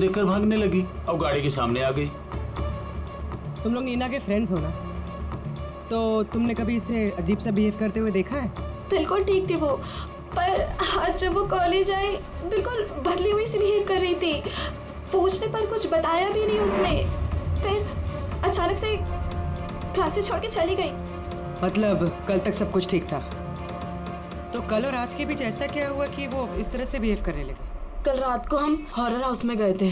देखकर भागने लगी और गाड़ी के सामने आ गई। तुम लोग नीना के फ्रेंड्स हो ना, तो तुमने कभी इसे अजीब सा बिहेव करते हुए देखा है? बिल्कुल ठीक थी वो, पर आज जब वो कॉलेज आई बिल्कुल बदली हुई सी बिहेव कर रही थी। पूछने पर कुछ बताया भी नहीं उसने, फिर अचानक से क्लासेस छोड़ के चली गई। मतलब कल तक सब कुछ ठीक था, तो कल और आज के बीच ऐसा क्या हुआ कि वो इस तरह से बिहेव करने लगे? कल रात को हम हॉरर हाउस में गए थे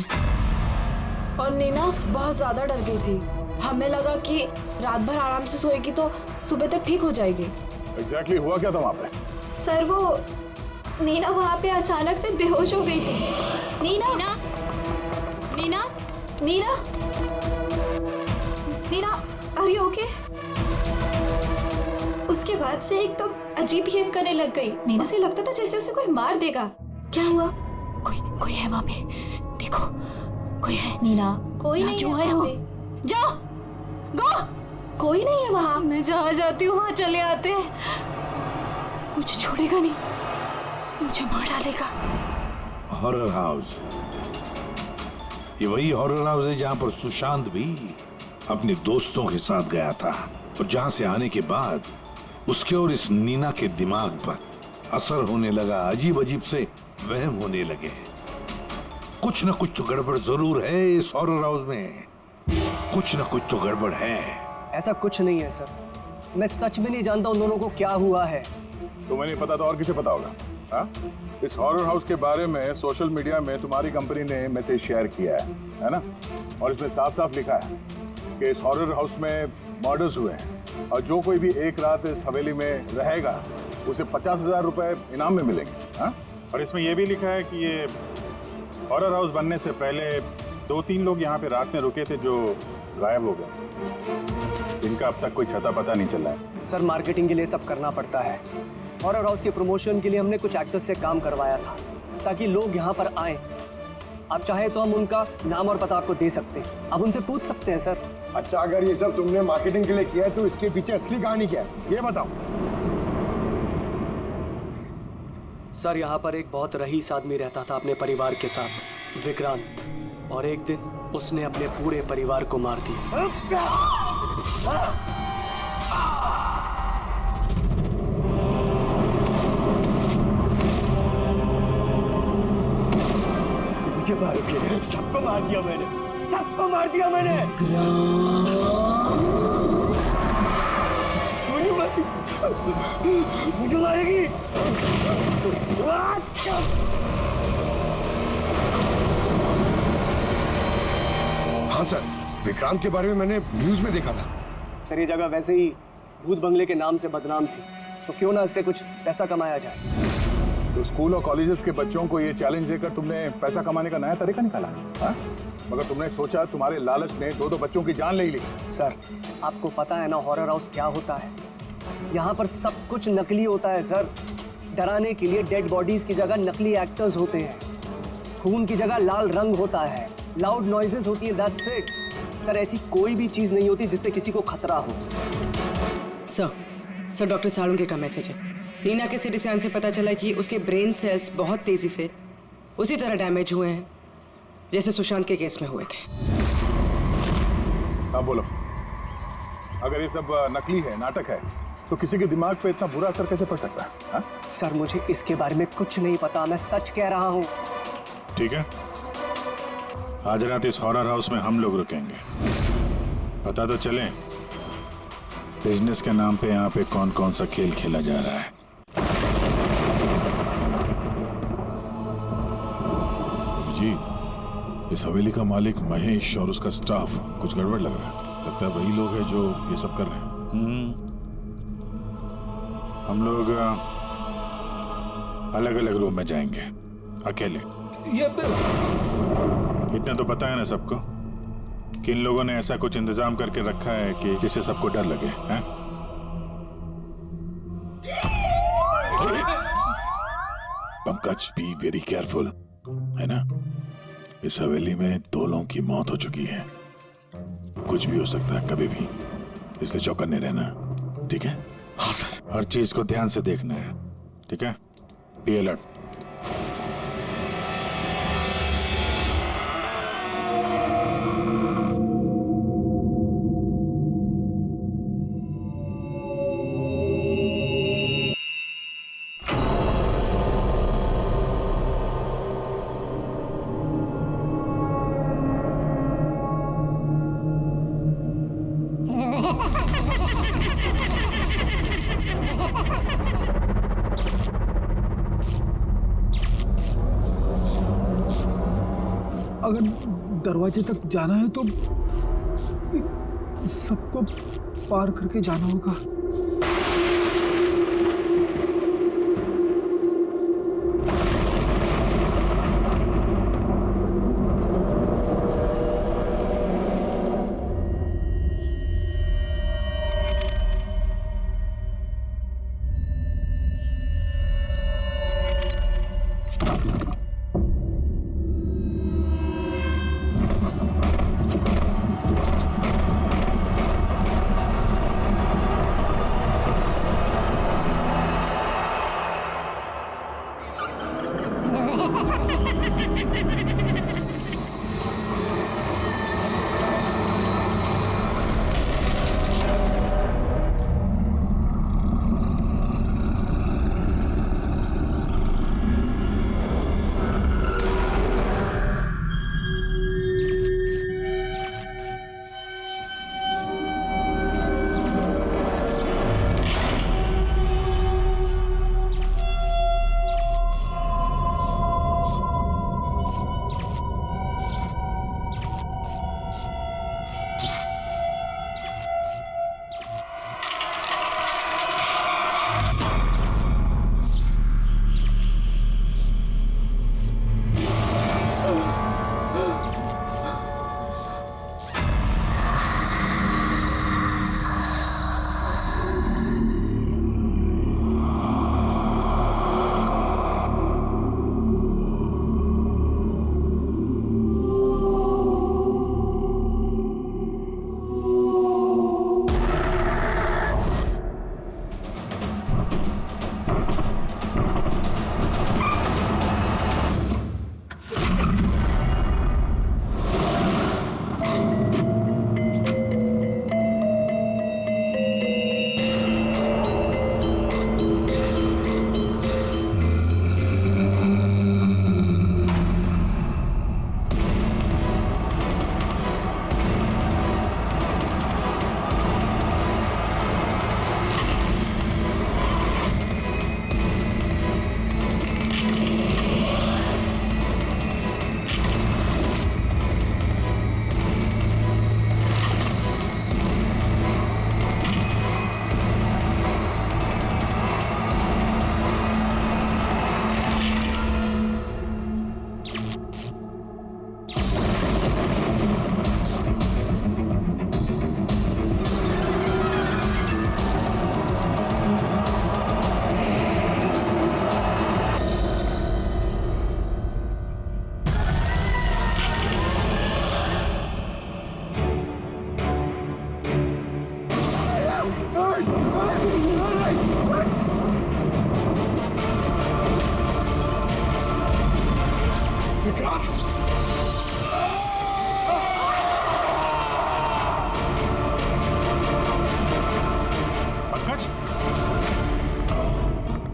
और नीना बहुत ज्यादा डर गई थी। हमें लगा कि रात भर आराम से सोएगी तो सुबह तक ठीक हो जाएगी। एग्जैक्टली हुआ क्या था वहाँ पे? सर वो नीना वहाँ पे अचानक से बेहोश हो गई थी। Neena Neena Neena Neena Neena are you okay? उसके बाद से एकदम अजीब बिहेव करने लग गई। नीना से लगता था जैसे उसे कोई मार देगा। क्या हुआ? कोई है वहाँ पे, देखो कोई है। नीना कोई नहीं क्यों है आए वहाँ हो? पे। जाओ गो, कोई नहीं है वहाँ। मैं जहाँ जाती हूँ वहाँ चले आते हैं। मुझे छोड़ेगा नहीं, मुझे मार डालेगा। हॉरर हाउस, ये वही हॉरर हाउस है जहां पर सुशांत भी अपने दोस्तों के साथ गया था और जहां से आने के बाद उसके और इस नीना के दिमाग पर असर होने लगा। अजीब अजीब से वहम होने लगे। कुछ न कुछ तो गड़बड़ जरूर है इस हॉरर हाउस में, कुछ न कुछ तो गड़बड़ है। ऐसा कुछ नहीं है सर, मैं सच में नहीं जानता उन दोनों को क्या हुआ है। तुम्हें नहीं पता तो और किसे पता होगा? हाँ? इस हॉरर हाउस के बारे में सोशल मीडिया में तुम्हारी कंपनी ने मैसेज शेयर किया है ना? और इसमें साफ साफ लिखा है कि इस हॉरर हाउस में मर्डर्स हुए हैं और जो कोई भी एक रात इस हवेली में रहेगा उसे 50,000 रुपए इनाम में मिलेंगे। हाँ? और इसमें यह भी लिखा है कि ये हॉरर हाउस बनने से पहले 2-3 लोग यहाँ पे रात में रुके थे जो गायब हो गए। इनका अब तक कोई छता पता नहीं चला है। सर मार्केटिंग के लिए सब करना पड़ता है। हॉरर हाउस के प्रमोशन के लिए हमने कुछ एक्टर्स से काम करवाया था ताकि लोग यहाँ पर आए। आप चाहे तो हम उनका नाम और पता आपको दे सकते हैं, आप उनसे पूछ सकते हैं सर। अच्छा, अगर ये सब तुमने मार्केटिंग के लिए किया है तो इसके पीछे असली कहानी क्या है ये बताओ। सर यहाँ पर एक बहुत रईस आदमी रहता था अपने परिवार के साथ, विक्रांत, और एक दिन उसने अपने पूरे परिवार को मार दिया। मुझे मारो, सबको मार दिया मैंने, सबको मार दिया मैंने। मुझे मारेगी। हाँ सर, विक्रांत के बारे में मैंने न्यूज में देखा था। सर ये जगह वैसे ही भूत बंगले के नाम से बदनाम थी, तो क्यों ना इससे कुछ पैसा कमाया जाए। तो स्कूल और कॉलेजेस के बच्चों को ये चैलेंज देकर तुमने पैसा कमाने का नया तरीका निकाला। हाँ? मगर तुमने सोचा तुम्हारे लालच ने 2 बच्चों की जान ले ली। सर आपको पता है ना हॉरर हाउस क्या होता है? यहाँ पर सब कुछ नकली होता है सर। डराने के लिए डेड बॉडीज की जगह नकली एक्टर्स होते हैं, खून की जगह लाल रंग होता है, लाउड नॉइजेस होती है, दैट्स इट। सर ऐसी कोई भी चीज नहीं होती जिससे किसी को खतरा हो। सर डॉक्टर सालुंके का मैसेज है। नीना के सीटी स्कैन से पता चला कि उसके ब्रेन सेल्स बहुत तेजी से उसी तरह डैमेज हुए हैं जैसे सुशांत के केस में हुए थे। अब बोलो, अगर ये सब नकली है, नाटक है, तो किसी के दिमाग पे इतना बुरा असर कैसे पड़ सकता है? हा? सर मुझे इसके बारे में कुछ नहीं पता, मैं सच कह रहा हूँ। ठीक है, आज रात इस हॉरर हाउस में हम लोग रुकेंगे। पता तो चले बिजनेस के नाम पे यहाँ पे कौन कौन सा खेल खेला जा रहा है। अभिजीत, इस हवेली का मालिक महेश और उसका स्टाफ कुछ गड़बड़ लग रहा है। लगता है वही लोग हैं जो ये सब कर रहे हैं। हम लोग अलग अलग रूम में जाएंगे, अकेले। इतना तो पता है ना सबको कि इन लोगों ने ऐसा कुछ इंतजाम करके रखा है कि जिससे सबको डर लगे। हैं? पंकज, बी वेरी केयरफुल, है ना? इस हवेली में 2 लोगों की मौत हो चुकी है, कुछ भी हो सकता है कभी भी, इसलिए चौकन्ने रहना, ठीक है? हाँ सर। हर चीज को ध्यान से देखना है, ठीक है? Be alert. अगर दरवाजे तक जाना है तो सबको पार करके जाना होगा।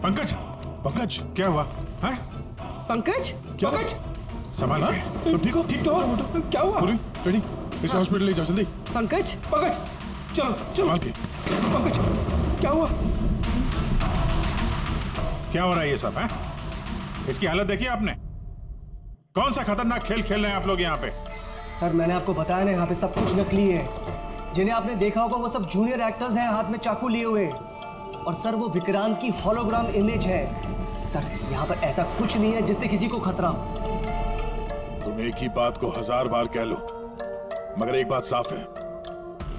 पंकज, पंकज क्या हुआ है? पंकज, क्या पंकज, संभाल के। तुम ठीक हो? ठीक तो हो? क्या हुआ? पूरी रेडी, इसे हॉस्पिटल ले जाओ जल्दी। पंकज, पंकज, चलो चलो। संभाल के। पंकज, क्या हुआ? क्या हो रहा है ये सब है? इसकी हालत देखी आपने? कौन सा खतरनाक खेल खेल रहे हैं आप लोग यहाँ पे? सर मैंने आपको बताया ना, यहाँ पे सब कुछ नकली है। जिन्हें आपने देखा होगा वो सब जूनियर एक्टर्स हैं, हाथ में चाकू लिए हुए। और सर वो विक्रांत की होलोग्राम इमेज है। सर यहाँ पर ऐसा कुछ नहीं है जिससे किसी को खतरा हो। तुम एक ही बात को 1000 बार कह लो, मगर एक बात साफ है,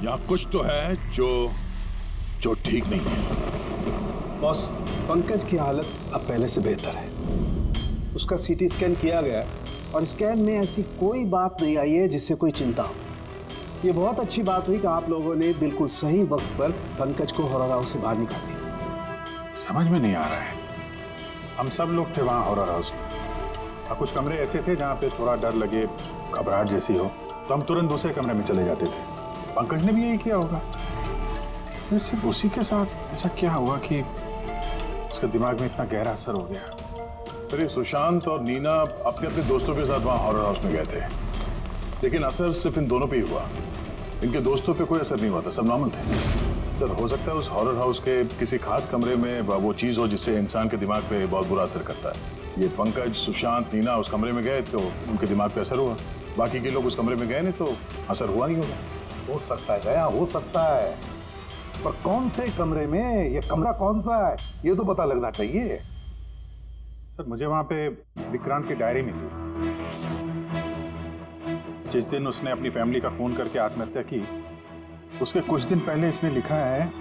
यहाँ कुछ तो है जो ठीक नहीं है। बॉस, पंकज की हालत अब पहले से बेहतर है। उसका सीटी स्कैन किया गया और स्कैन में ऐसी कोई बात नहीं आई है जिससे कोई चिंता हो। ये बहुत अच्छी बात हुई कि आप लोगों ने बिल्कुल सही वक्त पर पंकज को हॉरर हाउस से बाहर निकाल दिया। समझ में नहीं आ रहा है, हम सब लोग थे वहाँ हॉरर हाउस में, और कुछ कमरे ऐसे थे जहाँ पे थोड़ा डर लगे, घबराहट जैसी हो, तो हम तुरंत दूसरे कमरे में चले जाते थे। पंकज ने भी यही किया होगा। सिर्फ उसी के साथ ऐसा क्या हुआ कि उसके दिमाग में इतना गहरा असर हो गया? सर ये सुशांत और नीना अपने अपने दोस्तों के साथ वहाँ हॉरर हाउस में गए थे, लेकिन असर सिर्फ इन दोनों पे ही हुआ। इनके दोस्तों पे कोई असर नहीं हुआ था, सब नॉर्मल थे। सर हो सकता है उस हॉरर हाउस के किसी खास कमरे में वो चीज़ हो जिससे इंसान के दिमाग पे बहुत बुरा असर करता है। ये पंकज, सुशांत, नीना उस कमरे में गए तो उनके दिमाग पे असर हुआ। बाकी के लोग उस कमरे में गए नहीं तो असर हुआ नहीं होगा। हो सकता है गया, हो सकता है, पर कौन से कमरे में, ये कमरा कौन सा है, ये तो पता लगना चाहिए। सर मुझे वहां पे विक्रांत की डायरी मिली। जिस दिन उसने अपनी फैमिली का खून करके आत्महत्या की, उसके कुछ दिन पहले इसने लिखा है,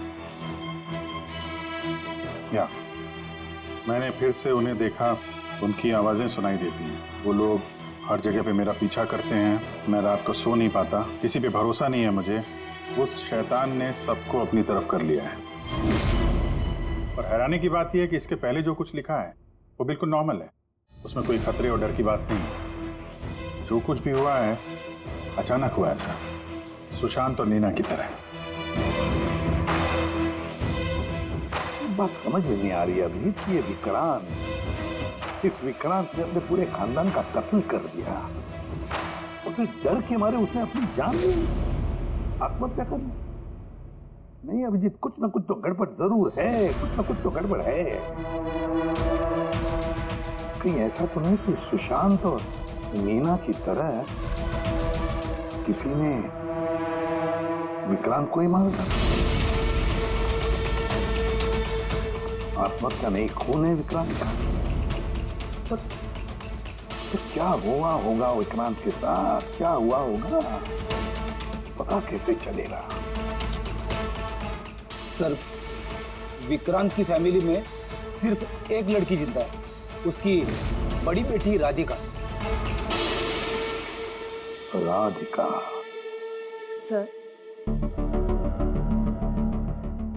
या मैंने फिर से उन्हें देखा, उनकी आवाजें सुनाई देती हैं। वो लोग हर जगह पे मेरा पीछा करते हैं, मैं रात को सो नहीं पाता, किसी पे भरोसा नहीं है मुझे। उस शैतान ने सबको अपनी तरफ कर लिया है। और हैरानी की बात यह है कि इसके पहले जो कुछ लिखा है वो बिल्कुल नॉर्मल है, उसमें कोई खतरे और डर की बात नहीं है। जो कुछ भी हुआ है अचानक हुआ ऐसा, सुशांत और नीना की तरह। बात समझ में नहीं आ रही अभिजीत कि ये विक्रांत, इस विक्रांत ने अपने पूरे खानदान का कत्ल कर दिया और फिर डर के मारे उसने अपनी जान ली, आत्महत्या कर ली। नहीं अभिजीत, कुछ ना कुछ तो गड़बड़ जरूर है, कुछ ना कुछ तो गड़बड़ है। कहीं ऐसा तो नहीं कि सुशांत और नीना की तरह किसी ने विक्रांत को ही मारा था? आत्महत्या नहीं, खून है विक्रांत का। तो क्या हुआ होगा विक्रांत के साथ, क्या हुआ होगा, पता कैसे चलेगा? सर, विक्रांत की फैमिली में सिर्फ एक लड़की जिंदा है, उसकी बड़ी बेटी राधिका। राधिका? सर,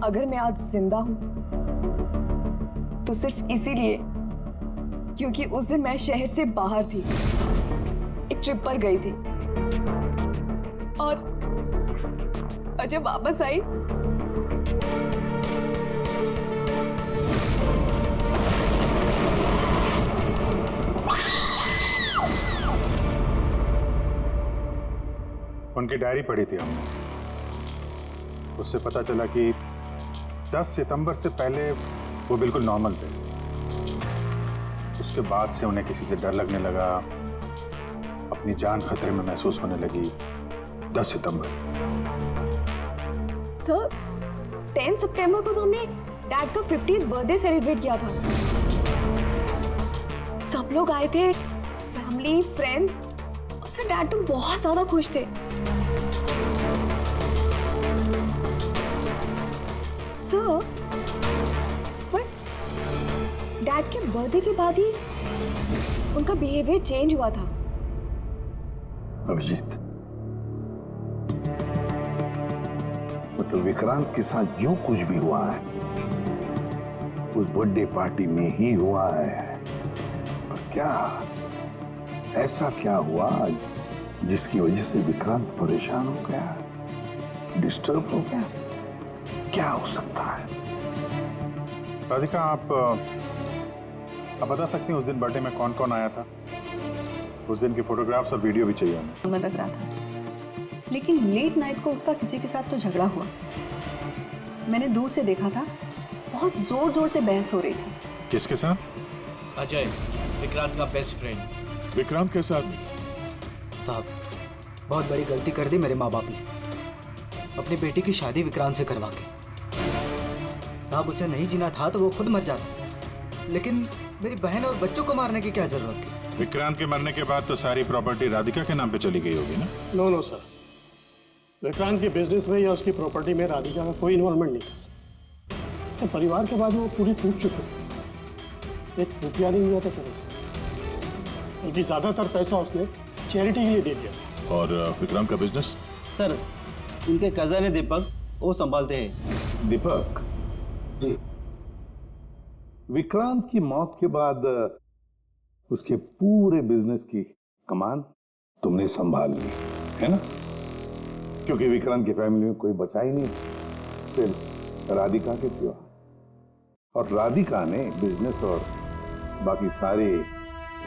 अगर मैं आज जिंदा हूं तो सिर्फ इसीलिए क्योंकि उस दिन मैं शहर से बाहर थी, एक ट्रिप पर गई थी, और जब वापस आई उनकी डायरी पढ़ी थी हमने, उससे पता चला कि 10 सितंबर से पहले वो बिल्कुल नॉर्मल थे। उसके बाद से उन्हें किसी से डर लगने लगा, अपनी जान खतरे में महसूस होने लगी। 10 सितंबर। सर, 10 सितंबर को तो हमने डैड का 50th बर्थडे सेलिब्रेट किया था। सब लोग आए थे, फैमिली, फ्रेंड्स, और सर डैड तो बहुत ज्यादा खुश थे। सर, डैड के बर्थडे के बाद ही उनका बिहेवियर चेंज हुआ था। अभिजीत, मतलब विक्रांत के साथ जो कुछ भी हुआ है उस बर्थडे पार्टी में ही हुआ है, पर क्या ऐसा क्या हुआ जिसकी वजह से विक्रांत परेशान हो गया, डिस्टर्ब हो गया? क्या हो सकता है? राधिका, आप बता सकती हैं उस दिन बर्थडे में कौन कौन आया था? उस दिन की फोटोग्राफ्स और वीडियो भी चाहिए हमें। मन लग रहा था, लेकिन लेट नाइट को उसका किसी के साथ तो झगड़ा हुआ। मैंने दूर से देखा था, बहुत जोर जोर से बहस हो रही थी। किसके साथ? अजय, विक्रांत का बेस्ट फ्रेंड। विक्रांत के साथ? साहब, बहुत बड़ी गलती कर दी मेरे माँ बाप ने, अपनी बेटी की शादी विक्रांत से करवा के। साहब, उसे नहीं जीना था तो वो खुद मर जाता, लेकिन मेरी बहन और बच्चों को मारने की क्या जरूरत थी? विक्रांत के मरने के बाद तो सारी प्रॉपर्टी राधिका के नाम पे चली गई होगी ना? नो सर, विक्रांत के बिजनेस में या उसकी प्रॉपर्टी में राधिका का कोई इन्वॉल्वमेंट नहीं था। उसके परिवार के बाद वो पूरी टूट चुकी थी, एक रुपया नहीं मिला था सर उसे, बल्कि ज्यादातर पैसा उसने चैरिटी के लिए दे दिया। और विक्रांत का बिजनेस? सर, उनके कजन है दीपक, वो संभालते हैं। दीपक जी, विक्रांत की मौत के बाद उसके पूरे बिजनेस की कमान तुमने संभाल ली है ना? क्योंकि विक्रांत की फैमिली में कोई बचा ही नहीं, सिर्फ राधिका के सिवा। और राधिका ने बिजनेस और बाकी सारे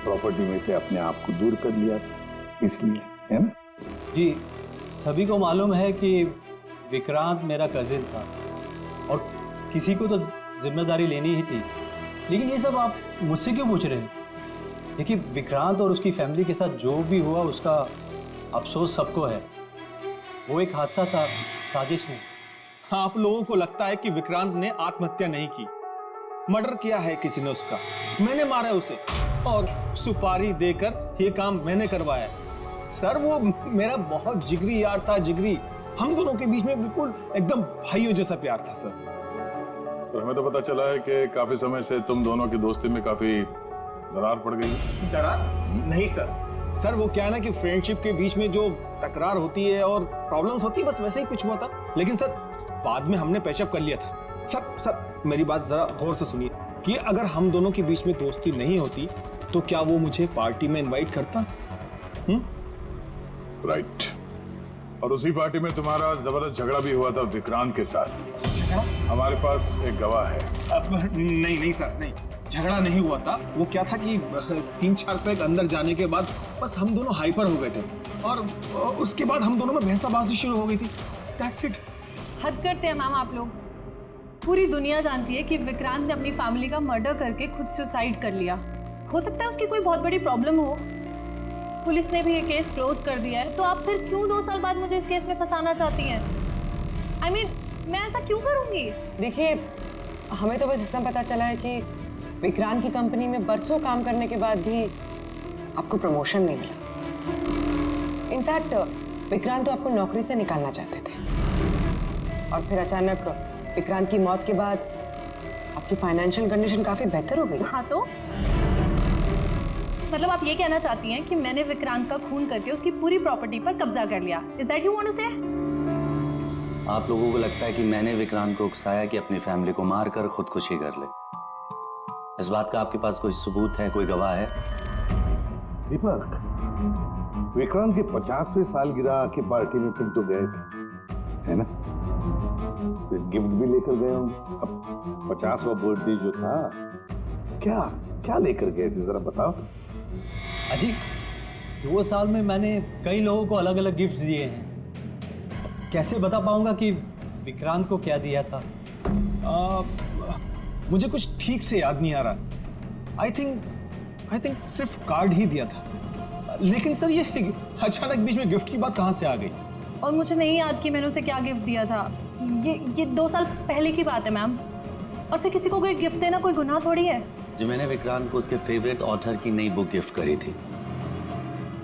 प्रॉपर्टी में से अपने आप को दूर कर लिया था, इसलिए, है ना? जी, सभी को मालूम है कि विक्रांत मेरा कजिन था और किसी को तो जिम्मेदारी लेनी ही थी, लेकिन ये सब आप मुझसे क्यों पूछ रहे हैं? देखिए, विक्रांत और उसकी फैमिली के साथ जो भी हुआ उसका अफसोस सबको है, वो एक हादसा था, साजिश नहीं। आप लोगों को लगता है कि विक्रांत ने आत्महत्या नहीं की, मर्डर किया है किसी ने उसका। मैंने मारा है उसे और सुपारी देकर ये काम मैंने करवाया है। सर वो मेरा बहुत जिगरी यार था, जिगरी। हम दोनों के बीच में बिल्कुल एकदम भाइयों जैसा प्यार था सर। तो हमें तो पता चला है कि काफी समय से तुम दोनों की दोस्ती में काफी दरार पड़ गई है। दरार? नहीं सर। सर वो क्या है ना कि फ्रेंडशिप के बीच में जो तकरार होती है और प्रॉब्लम्स होती है, बस वैसे ही कुछ हुआ था। लेकिन सर बाद में हमने पैचअप कर लिया था। सर मेरी बात जरा गौर से सुनिए कि अगर हम दोनों के बीच में दोस्ती नहीं होती तो क्या वो मुझे पार्टी में इनवाइट करता? राइट। और उसी पार्टी में तुम्हारा जबरदस्त झगड़ा भी हुआ था विक्रांत के साथ। झगड़ा? हमारे पास एक गवाह है। अब नहीं सर, नहीं, झगड़ा नहीं हुआ था। वो क्या था कि 3-4 पैक अंदर जाने के बाद बस हम दोनों हाइपर हो गए थे और उसके बाद हम दोनों में बहसाबाजी शुरू हो गई थी। That's it. हद करते हैं मैम आप लोग। पूरी दुनिया जानती है कि विक्रांत ने अपनी फैमिली का मर्डर करके खुद सुसाइड कर लिया। हो सकता है उसकी कोई बहुत बड़ी प्रॉब्लम हो, पुलिस ने भी ये केस क्लोज कर दिया है, तो आप फिर क्यों 2 साल बाद मुझे इस केस में फंसाना चाहती हैं? I mean, मैं ऐसा क्यों करूंगी? देखिए, हमें तो बस इतना पता चला है कि विक्रांत की कंपनी में बरसों काम करने के बाद भी आपको प्रमोशन नहीं मिला। इनफैक्ट विक्रांत तो आपको नौकरी से निकालना चाहते थे और फिर अचानक विक्रांत की मौत के बाद आपकी फाइनेंशियल कंडीशन काफी बेहतर हो गई। हाँ तो मतलब आप ये कहना चाहती हैं कि मैंने विक्रांत का खून करके उसकी पूरी प्रॉपर्टी पर कब्जा कर लिया? Is that you want to say? आप लोगों को लगता है कि मैंने विक्रांत को उकसाया कि अपनी फैमिली को मारकर खुदकुशी कर ले? इस बात का आपके पास कोई सबूत है, कोई गवाह है? दीपक, विक्रांत की 50वीं सालगिरह की पार्टी में तुम तो गए थे, है ना? गिफ्ट भी लेकर गए होंगे। अब 50वां बर्थडे जो था, क्या क्या लेकर गए थे, जरा बताओ तो। अजी, 2 साल में मैंने कई लोगों को अलग अलग गिफ्ट दिए हैं। कैसे बता पाऊंगा कि विक्रांत को क्या दिया था? मुझे कुछ ठीक से याद नहीं आ रहा। आई थिंक सिर्फ कार्ड ही दिया था। लेकिन सर ये अचानक बीच में गिफ्ट की बात कहाँ से आ गई? और मुझे नहीं याद कि मैंने उसे क्या गिफ्ट दिया था। ये 2 साल पहले की बात है मैम। और फिर किसी को कोई गिफ्ट देना कोई गुनाह थोड़ी है। जी, मैंने विक्रांत को उसके फेवरेट ऑथर की नई बुक गिफ्ट करी थी,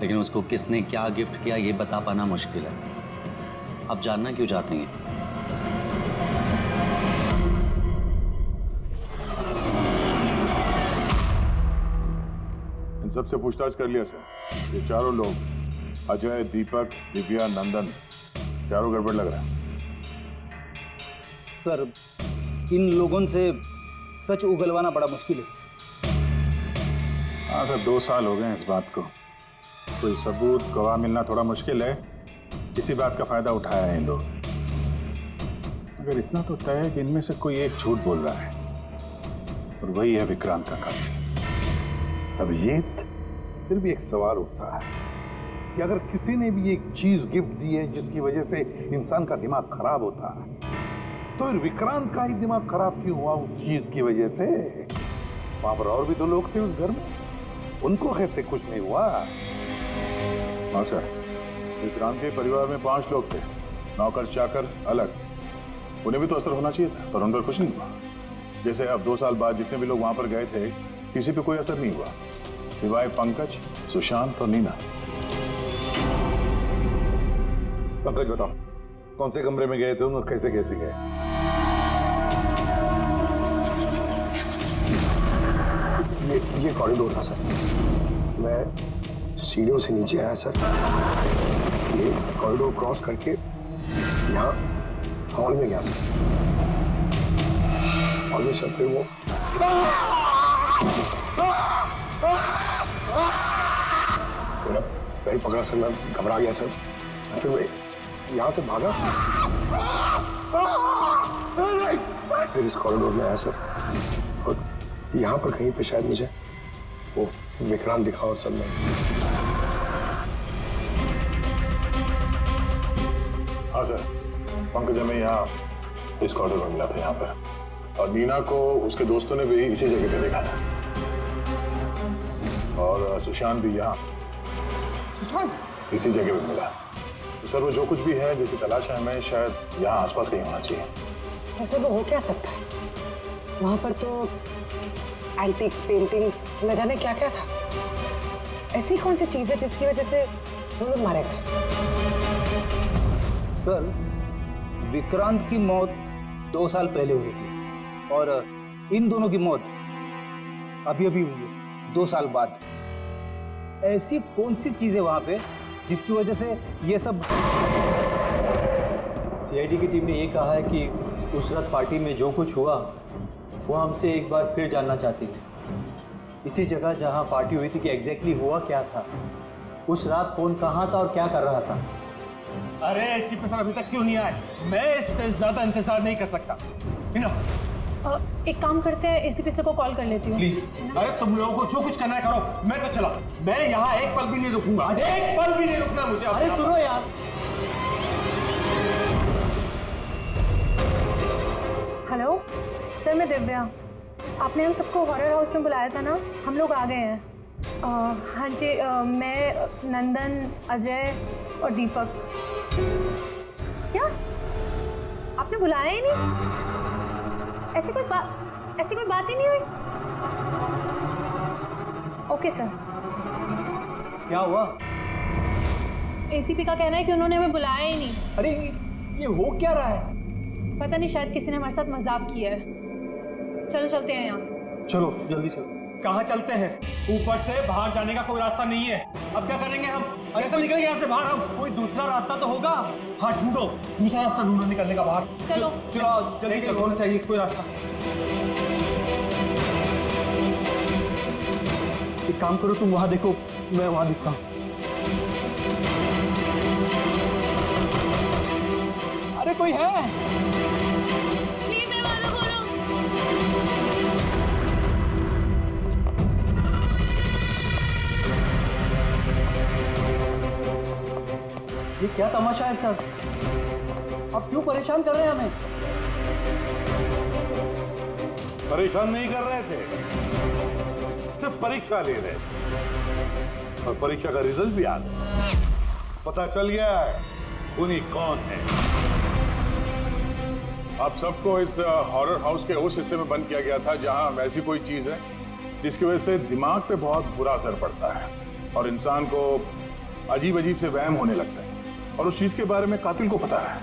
लेकिन उसको किसने क्या गिफ्ट किया ये बता पाना मुश्किल है। आप जानना क्यों चाहते हैं? इन सबसे पूछताछ कर लिया सर। ये चारों लोग, अजय, दीपक, दिव्या, नंदन, चारों गड़बड़ लग रहा है। सर, इन लोगों से सच उगलवाना बड़ा मुश्किल है। हाँ सर, 2 साल हो गए इस बात को। कोई सबूत, गवाह मिलना थोड़ा मुश्किल है। इसी बात का फायदा उठाया है इन लोग। अगर इतना तो तय है कि इनमें से कोई एक झूठ बोल रहा है और वही है विक्रांत का कातिल। अभिजीत, फिर भी एक सवाल उठता है कि अगर किसी ने भी एक चीज गिफ्ट दी है जिसकी वजह से इंसान का दिमाग खराब होता है, तो फिर विक्रांत का ही दिमाग खराब क्यों हुआ उस चीज की वजह से? वहां पर और भी तो लोग थे उस घर में, उनको कैसे कुछ नहीं हुआ? हाँ सर, विक्रांत के परिवार में 5 लोग थे, नौकर चाकर अलग। उन्हें भी तो असर होना चाहिए था, पर उन पर कुछ नहीं हुआ। जैसे अब 2 साल बाद जितने भी लोग वहां पर गए थे, किसी पे कोई असर नहीं हुआ, सिवाय पंकज, सुशांत और नीना। पंकज, बताओ कौन से कमरे में गए थे और कैसे कैसे गए? ये कॉरिडोर था सर। मैं सीढ़ियों से नीचे आया सर, ये कॉरिडोर क्रॉस करके यहाँ हॉल में गया सर। हॉल में सर फिर वो मेरा पैर पकड़ा सर, मैं घबरा गया सर। फिर मैं यहाँ से भागा, फिर इस कॉरिडोर में आया सर, और यहाँ पर कहीं पे शायद मुझे वो विक्रांत दिखा। और सर मैं हाँ सर, पंकज हमें यहाँ इस कॉरिडोर में मिला था यहाँ पर, और नीना को उसके दोस्तों ने भी इसी जगह पे देखा था, और सुशांत भी यहाँ। सुशांत? इसी जगह पे मिला। तो सर वो जो कुछ भी है जिसकी तलाश है हमें, शायद यहाँ आसपास कहीं होना चाहिए। वैसे वो हो क्या सकता है? वहां पर तो एंटीक्स, पेंटिंग्स, न जाने क्या क्या था। ऐसी कौन सी चीज है जिसकी वजह से वो लोग मारे गए? सर, विक्रांत की मौत 2 साल पहले हुई थी और इन दोनों की मौत अभी अभी हुई है 2 साल बाद। ऐसी कौन सी चीज है वहां पे जिसकी वजह से ये सब? सीआईडी की टीम ने ये कहा है कि उस रात पार्टी में जो कुछ हुआ वो हमसे एक बार फिर जानना चाहती थी। इसी जगह जहां पार्टी हुई थी कि एग्जैक्टली हुआ क्या था, उस रात कौन कहाँ था और क्या कर रहा था। अरे एसीपी सर अभी तक क्यों नहीं आए? मैं इससे ज्यादा इंतजार नहीं कर सकता। इनफ। एक काम करते हैं, एसीपी सर को कॉल कर लेती हूँ। प्लीज। अरे तुम लोगों को जो कुछ करना है करो, मैं तो चला। मैं यहाँ एक पल भी नहीं रुकूंगा। एक पल भी नहीं रुकना मुझे। अरे सुनो यार। हेलो सर, मैं दिव्या। आपने हम सबको हॉरर हाउस में बुलाया था ना, हम लोग आ गए हैं। हाँ जी, मैं, नंदन, अजय और दीपक। क्या आपने बुलाया ही नहीं? ऐसी कोई बात ही नहीं हुई? Okay sir. क्या हुआ? एसीपी का कहना है कि उन्होंने हमें बुलाया ही नहीं। अरे ये हो क्या रहा है? पता नहीं, शायद किसी ने हमारे साथ मजाक किया है। चलो चलते हैं यहाँ से। चलो जल्दी चलो। कहाँ चलते हैं? ऊपर से बाहर जाने का कोई रास्ता नहीं है। अब क्या करेंगे हम? कैसे निकलेंगे यहाँ से बाहर हम? कोई दूसरा रास्ता तो होगा। हाँ ढूंढो, दूसरा रास्ता ढूंढो निकलने का बाहर। चलो चलो जल्दी चलो, होना चाहिए कोई रास्ता। एक काम करो, तुम वहां देखो, मैं वहां दिखता हूँ। अरे कोई है? प्लीज दरवाजा खोलो। ये क्या तमाशा है सर? आप क्यों परेशान कर रहे हैं हमें? परेशान नहीं कर रहे थे, सिर्फ परीक्षा ले रहे थे। और परीक्षा का रिजल्ट भी आ गया। पता चल गया है उन्हीं कौन है। आप सबको इस हॉरर हाउस के उस हिस्से में बंद किया गया था जहां वैसी कोई चीज है जिसकी वजह से दिमाग पे बहुत बुरा असर पड़ता है और इंसान को अजीब अजीब से वहम होने लगता है। और उस चीज के बारे में कातिल को पता है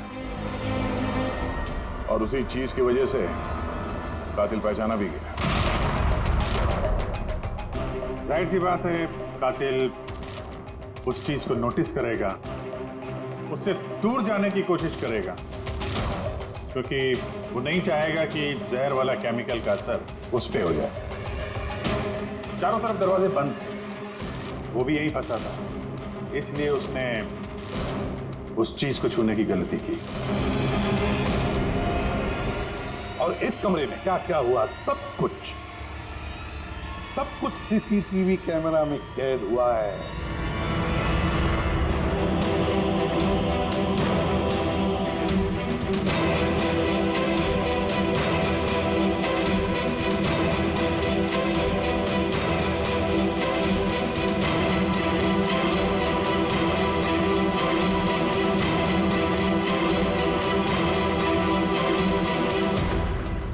और उसी चीज की वजह से कातिल पहचाना भी गया। जाहिर सी बात है कातिल उस चीज को नोटिस करेगा, उससे दूर जाने की कोशिश करेगा क्योंकि वो नहीं चाहेगा कि जहर वाला केमिकल का असर उस पे हो जाए। चारों तरफ दरवाजे बंद, वो भी यही फंसा था, इसलिए उसने उस चीज को छूने की गलती की। और इस कमरे में क्या क्या हुआ सब कुछ सीसीटीवी कैमरा में कैद हुआ है।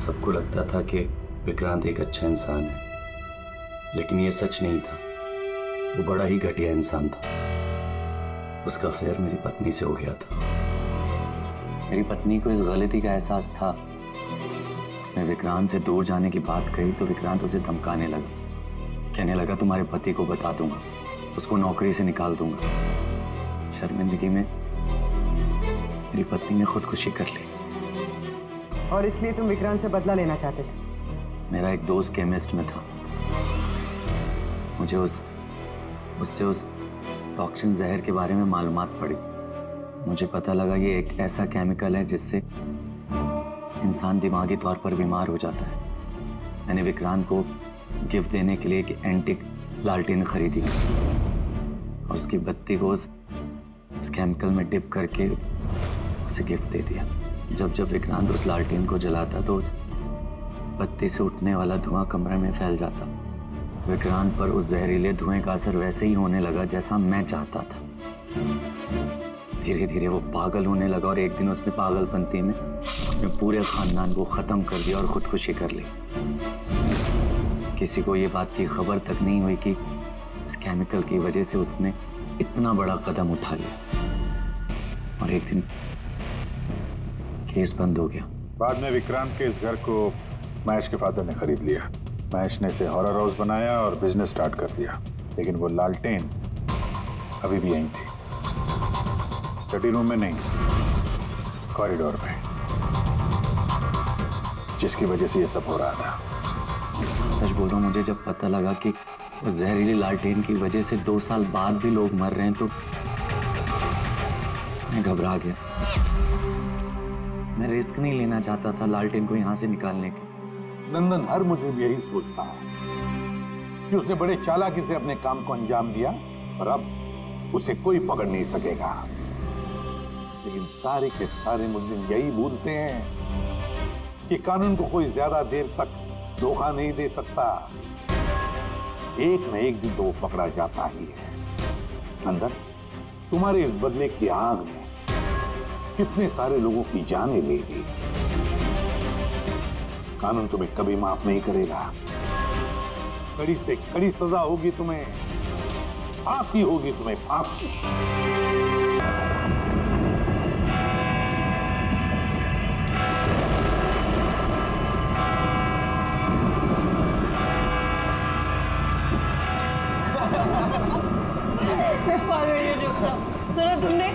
सबको लगता था कि विक्रांत एक अच्छा इंसान है, लेकिन ये सच नहीं था। वो बड़ा ही घटिया इंसान था। उसका अफेयर मेरी पत्नी से हो गया था। मेरी पत्नी को इस गलती का एहसास था। उसने विक्रांत से दूर जाने की बात कही तो विक्रांत उसे धमकाने लगा, कहने लगा तुम्हारे पति को बता दूंगा, उसको नौकरी से निकाल दूंगा। शर्मिंदगी में मेरी पत्नी ने खुदकुशी कर ली। और इसलिए तुम विक्रांत से बदला लेना चाहते थे? मेरा एक दोस्त केमिस्ट में था। मुझे उससे उस टॉक्सिन जहर के बारे में मालूमात पड़ी। मुझे पता लगा ये एक ऐसा केमिकल है जिससे इंसान दिमागी तौर पर बीमार हो जाता है। मैंने विक्रांत को गिफ्ट देने के लिए एक एंटीक लालटेन खरीदी और उसकी बत्ती को उस केमिकल में डिप करके उसे गिफ्ट दे दिया। जब जब विक्रांत उस लालटेन को जलाता तो उस बत्ती से उठने वाला धुआं कमरे में फैल जाता। विक्रांत पर उस जहरीले धुएं का असर वैसे ही होने लगा जैसा मैं चाहता था। धीरे धीरे वो पागल होने लगा और एक दिन उसने पागलपंती में अपने पूरे खानदान को खत्म कर दिया और खुदकुशी कर ली। किसी को ये बात की खबर तक नहीं हुई कि इस केमिकल की वजह से उसने इतना बड़ा कदम उठा लिया और एक दिन केस बंद हो गया। बाद में विक्रांत के इस घर को महेश के फादर ने खरीद लिया। महेश ने इसे हॉरर हाउस बनाया और बिजनेस स्टार्ट कर दिया, लेकिन वो लालटेन अभी भी यहीं थी, स्टडी रूम में नहीं, कॉरिडोर में, जिसकी वजह से ये सब हो रहा था। सच बोल रहा हूँ, मुझे जब पता लगा कि उस जहरीली लालटेन की वजह से 2 साल बाद भी लोग मर रहे हैं तो मैं घबरा गया। मैं रिस्क नहीं लेना चाहता था लालटेन को यहाँ से निकालने के। नंदन हर मुझे यही सोचता है कि उसने बड़े चालाकी से अपने काम को अंजाम दिया और अब उसे कोई पकड़ नहीं सकेगा। लेकिन सारे के सारे मुजरिम यही भूलते हैं कि कानून को कोई ज्यादा देर तक धोखा नहीं दे सकता। एक न एक दिन तो वो पकड़ा जाता ही है। नंदन, तुम्हारे इस बदले की आग ने कितने सारे लोगों की जानें ले ली। कानून तुम्हें कभी माफ नहीं करेगा। कड़ी से कड़ी सजा होगी तुम्हें, फांसी होगी तुम्हें, फांसी। सुनो तुमने?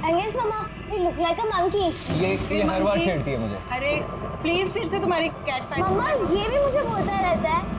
अंगेज मामा, ये लुक लाइक अ मंकी। ये हर बार छेड़ती है मुझे। अरे प्लीज फिर से तुम्हारी कैट पैट। मामा ये भी मुझे बोलता रहता है।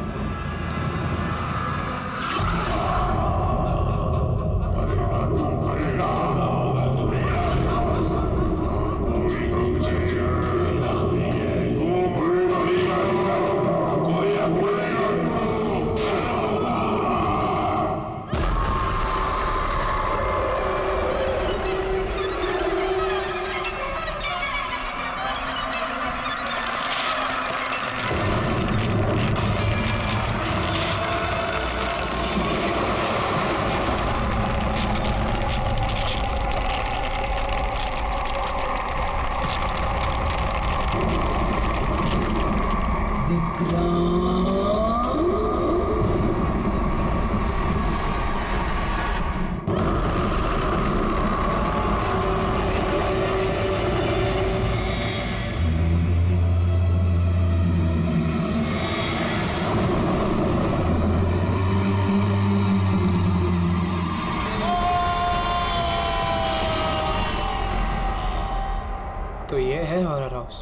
तो ये है हॉरर हाउस।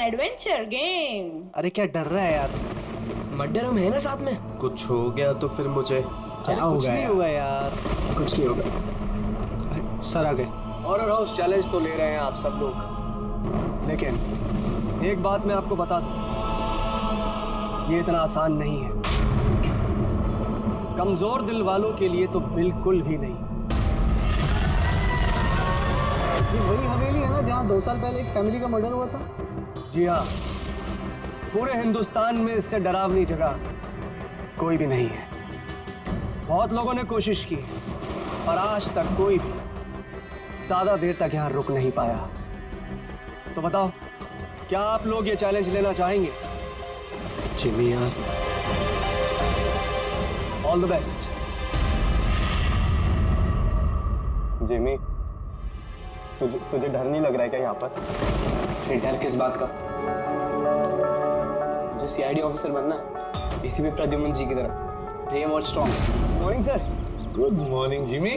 Adventure game. अरे क्या डर रहा है यार? मर्डर हम है ना साथ में। कुछ हो गया तो फिर मुझे क्या होगा? कुछ नहीं होगा यार, कुछ नहीं होगा। अरे सर आ गए। हॉरर हाउस चैलेंज तो ले रहे हैं आप सब लोग, लेकिन एक बात मैं आपको बता दूं, ये इतना आसान नहीं है। कमजोर दिल वालों के लिए तो बिल्कुल भी नहीं। ये वही हवेली है ना जहाँ 2 साल पहले एक फैमिली का मर्डर हुआ था? जी हाँ, पूरे हिंदुस्तान में इससे डरावनी जगह कोई भी नहीं है। बहुत लोगों ने कोशिश की और आज तक कोई भी ज्यादा देर तक यहाँ रुक नहीं पाया। तो बताओ, क्या आप लोग ये चैलेंज लेना चाहेंगे? जिमी यार, ऑल द बेस्ट। जिमी, तुझे डर नहीं लग रहा है क्या यहाँ पर? डर किस बात का? मुझे सीआईडी ऑफिसर बनना है, एसीपी प्रद्युमन जी की तरह। ये बहुत strong. Morning sir. Good morning Jimmy.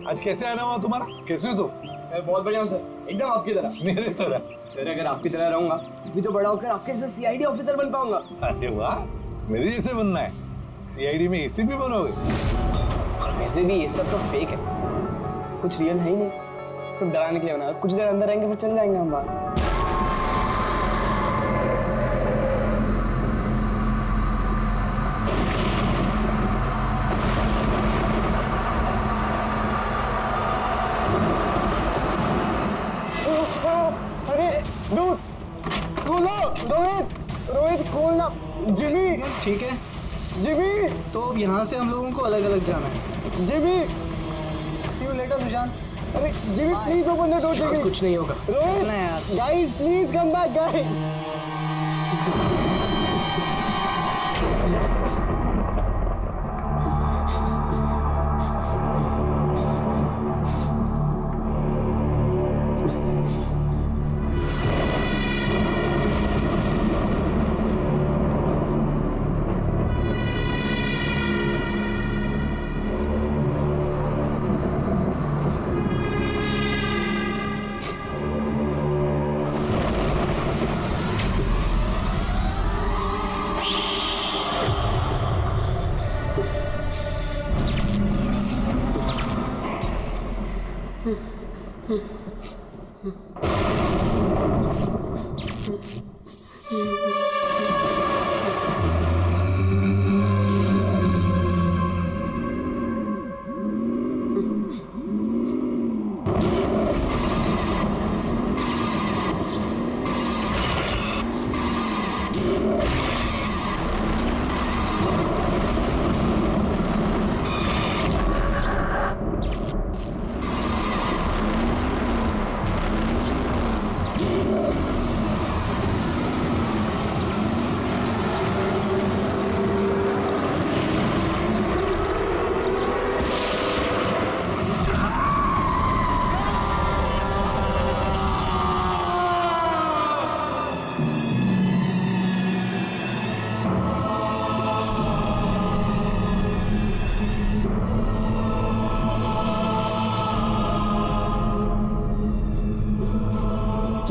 आज कैसे आना हुआ तुम्हारा? कैसे हो तुम? मैं बहुत बढ़िया हूँ सर, एकदम आपकी तरह। मेरे तरह? सर अगर आपकी तरह रहूंगा भी तो बड़ा होकर आपके जैसे सीआईडी ऑफिसर बन पाऊंगा। अरे वाह, मेरे जैसे बनना है? सीआईडी में एसीपी बनोगे? और वैसे भी ये सब तो फेक है, कुछ रियल है ही नहीं, सब डराने के लिए बना। कुछ देर अंदर रहेंगे फिर चल जाएंगे हम बाहर। रोहित खोलना। जिमी ठीक है। जिमी, तो अब यहाँ से हम लोगों को अलग अलग जाना है। Jimmy, see you later Sushant. अरे Jimmy please open the door Jimmy. कुछ नहीं होगा। Rohit guys please come back guys.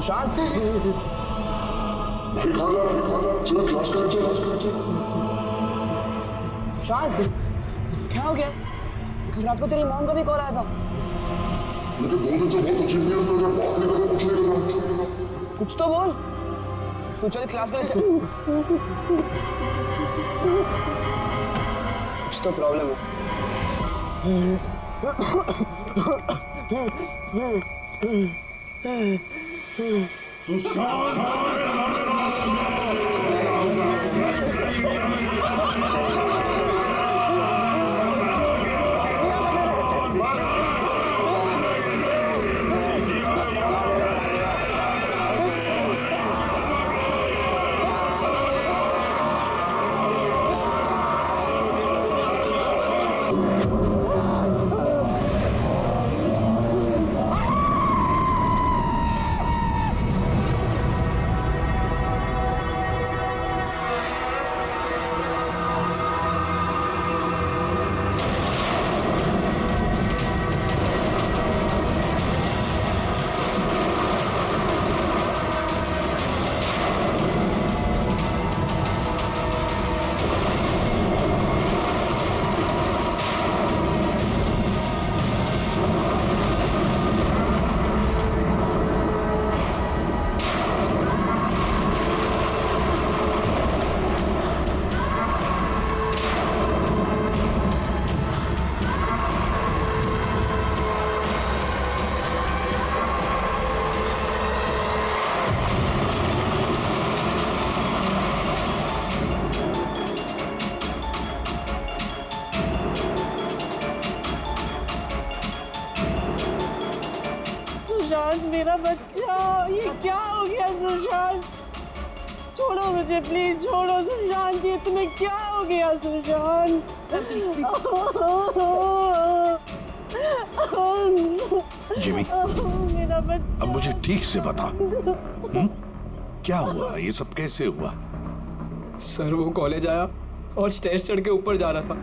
Sushant चलो क्लास करें सुशांत क्या हो गया? कल रात को तेरी मॉम का भी कॉल आया था। मुझे 2 दिन से बहुत अजीब न्यूज़ मिल रहा है, बात नहीं कर रहा, कुछ नहीं कर रहा। कुछ तो बोल। तू चल क्लास के लिए चल। कुछ तो प्रॉब्लम है। सुशांत मेरा बच्चा, ये क्या हो गया सुशांत? छोड़ो मुझे प्लीज, छोड़ो सुशांत, ये तुम्हें क्या हो गया सुशांत? जिमी, मेरा बच्चा, अब मुझे ठीक से बता, क्या हुआ? ये सब कैसे हुआ? सर वो कॉलेज आया और स्टेज चढ़ के ऊपर जा रहा था।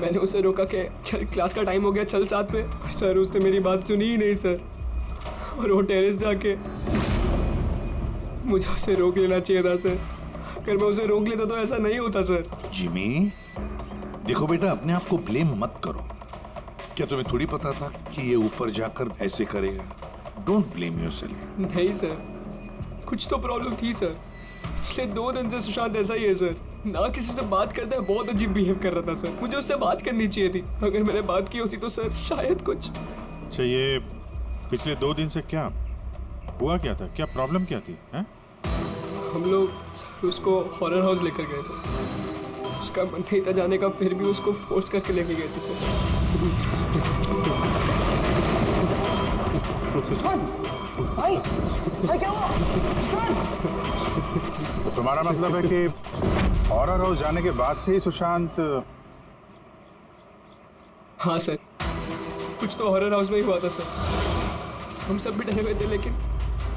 मैंने उसे रोका कि चल क्लास का टाइम हो गया, चल साथ में। और सर उसने मेरी बात सुनी ही नहीं सर, और वो टेरेस जाके मुझे उसे रोक लेना चाहिए था सर। अगर मैं उसे रोक लेता तो ऐसा नहीं होता सर। जिमी, देखो बेटा, अपने आप को ब्लेम मत करो। क्या तुम्हें थोड़ी पता था कि ये ऊपर जाकर ऐसे करेगा? Don't blame yourself. नहीं सर, कुछ तो प्रॉब्लम थी सर। पिछले 2 दिन से सुशांत ऐसा ही है सर, ना किसी से बात करता है, बहुत अजीब बिहेव कर रहा था सर। मुझे उससे बात करनी चाहिए थी, अगर मैंने बात की होती तो सर शायद कुछ। अच्छा, ये पिछले 2 दिन से क्या हुआ? क्या था? क्या प्रॉब्लम क्या थी? हैं? हम लोग सर उसको हॉरर हाउस लेकर गए थे। उसका मन नहीं था जाने का, फिर भी उसको फोर्स करके लेके गए थे सर। सुशांत भाई, भाई क्या हुआ? सुशांत! तो तुम्हारा मतलब है कि हॉरर हाउस जाने के बाद से ही सुशांत? हाँ सर, कुछ तो हॉरर हाउस में ही हुआ था सर। हम सब भी डरे हुए थे, लेकिन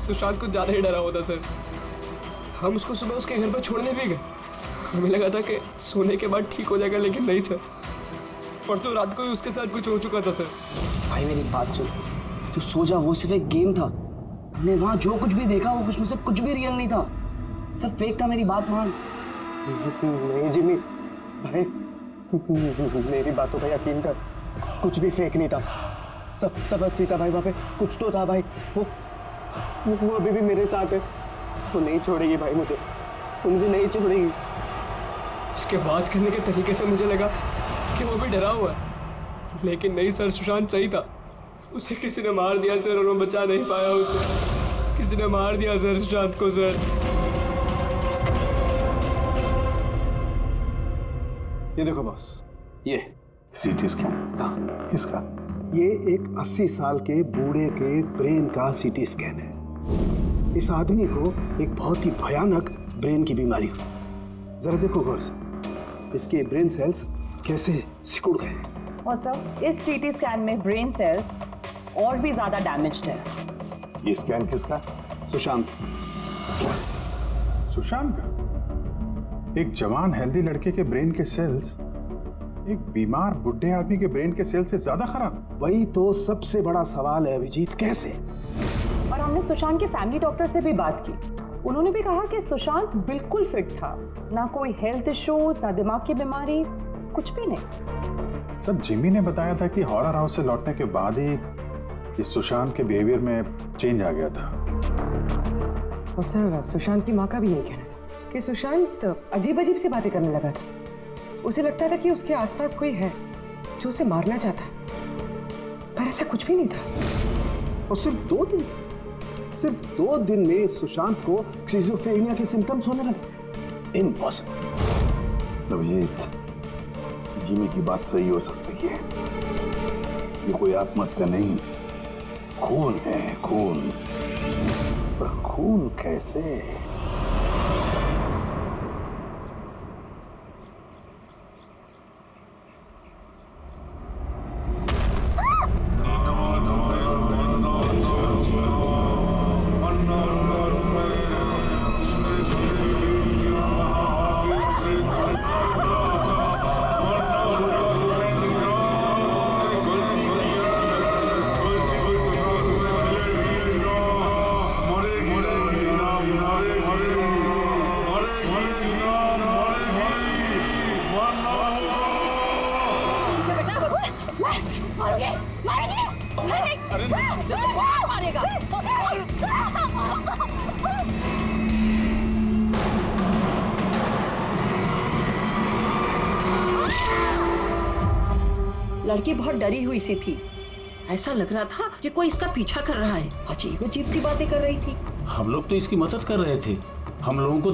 सुशांत कुछ ज़्यादा ही डरा हुआ था सर। हम उसको सुबह उसके घर पर छोड़ने भी गए। हमें लगा था कि सोने के बाद ठीक हो जाएगा, लेकिन नहीं सर। परसों रात को ही उसके साथ कुछ हो चुका था सर। भाई मेरी बात सुन, तू सो जा, वो सिर्फ एक गेम था। हमने वहाँ जो कुछ भी देखा वो उसमें से कुछ भी रियल नहीं था, सब फेक था। मेरी बात मान। नहीं जिमी भाई, मेरी बातों का यकीन कर, कुछ भी फेक नहीं था, सब असली था भाई। वहाँ पे कुछ तो था भाई। वो अभी भी मेरे साथ है। वो नहीं छोड़ेगी भाई मुझे, वो मुझे नहीं छोड़ेगी। उसके बात करने के तरीके से मुझे लगा कि वो भी डरा हुआ है, लेकिन नहीं सर, सुशांत सही था। उसे किसी ने मार दिया सर, और वो बचा नहीं पाया उसे। किसी ने मार दिया सर सुशांत को सर। ये देखो बॉस, ये सीटी स्कैन किसका? ये एक 80 साल के बूढ़े के ब्रेन का सीटी स्कैन है। इस आदमी को एक बहुत ही भयानक ब्रेन की बीमारी हुई। जरा देखो गौर से, इसके ब्रेन सेल्स कैसे सिकुड़ गए हैं। और सर, इस सीटी स्कैन में ब्रेन सेल्स और भी ज्यादा डैमेज्ड है। ये स्कैन किसका? सुशांत। सुशांत का? एक जवान हेल्दी लड़के के ब्रेन के सेल्स एक बीमार बुढ़े आदमी के ब्रेन के सेल से ज्यादा खराब? वही तो सबसे बड़ा सवाल है अभिजीत, कैसे? और हमने सुशांत के फैमिली डॉक्टर से भी बात की। उन्होंने भी कहा कि सुशांत बिल्कुल फिट था, ना कोई हेल्थ इश्यूज, ना दिमाग की बीमारी, कुछ भी नहीं। सर, जिमी ने बताया था कि हॉरर हाउस से लौटने के बाद ही इस सुशांत के बिहेवियर में चेंज आ गया था। और सर, सुशांत की माँ का भी यही कहना था कि सुशांत अजीब अजीब सी बातें करने लगा था। उसे लगता था कि उसके आसपास कोई है जो उसे मारना चाहता है, पर ऐसा कुछ भी नहीं था। और सिर्फ 2 दिन में सुशांत को स्किज़ोफ्रेनिया के सिम्टम्स होने लगे। इम्पॉसिबल। अभिजीत, जिमी की बात सही हो सकती है। ये कोई आत्महत्या नहीं, खून है, खून। पर खून कैसे? लड़की बहुत डरी हुई सी थी। ऐसा लग रहा था कि कोई इसका पीछा कर रहा है। अजीब अजीब सी बातें कर रही थी। हम लोग तो इसकी मदद कर रहे थे। हम लोगों को